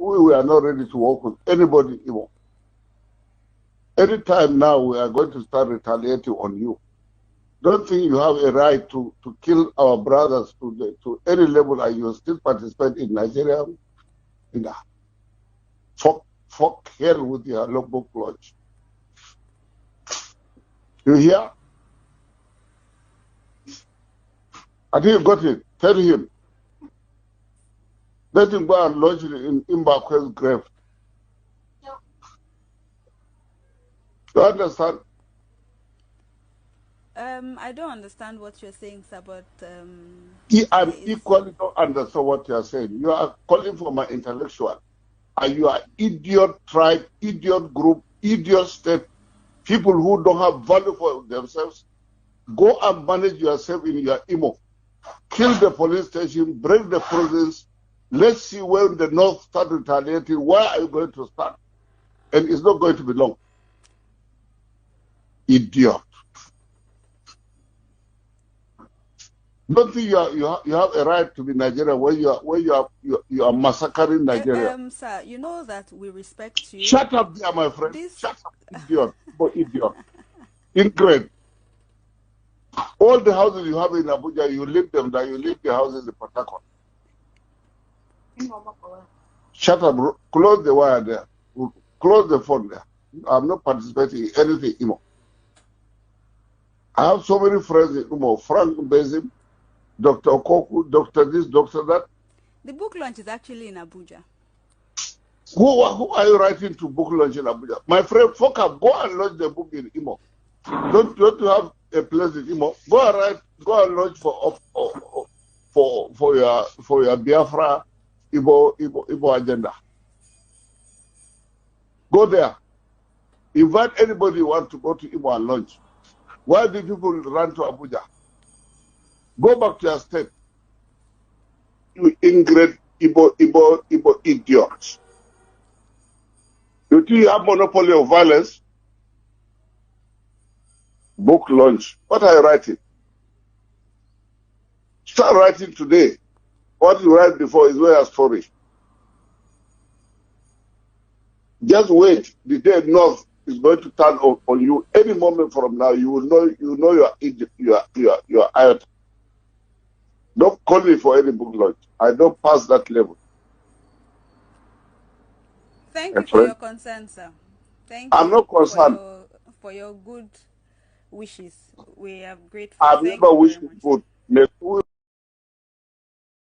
we are not ready to work with anybody anymore. Anytime now we are going to start retaliating on you. Don't think you have a right to kill our brothers to any level and you still participate in Nigeria. Fuck hell with your local lodge. You hear? I think you got it. Tell him. Let him go and lodge it in Mbakwe's grave. You understand? I don't understand what you're saying, sir, but I equally don't understand what you're saying. You are calling for my intellectual. And you are idiot tribe, idiot group, idiot state, people who don't have value for themselves. Go and manage yourself in your Imo. Kill the police station, break the prisons. Let's see when the North start retaliating. Where are you going to start? And it's not going to be long. Idiot. Don't think you have a right to be Nigeria when you are massacring Nigeria. Sir, you know that we respect you. Shut up there, my friend. Shut up, idiot. Idiot. Ingrate. All the houses you have in Abuja, you leave them there. You leave the houses in Port Harcourt. Shut up. Close the wire there. Close the phone there. I'm not participating in anything anymore. I have so many friends in Umo. Frank Bezim, Dr. Okoku, Dr. this, Dr. that. The book launch is actually in Abuja. Who are you writing to book launch in Abuja? My friend, Foka, go and launch the book in Imo. Don't you have a place in Imo? Go and launch for your Biafra Igbo agenda. Go there. Invite anybody who want to go to Imo and launch. Why do people run to Abuja? Go back to your state. You ingrate Igbo idiots. You think you have monopoly of violence? Book launch. What are you writing? Start writing today. What you write before is your story. Just wait. The day North is going to turn on you any moment from now. You will know you are out. Don't call me for any book launch. I don't pass that level. Thank you for your concern, sir. Thank you. I'm not concerned. For your good wishes. We are grateful. I've never wished good.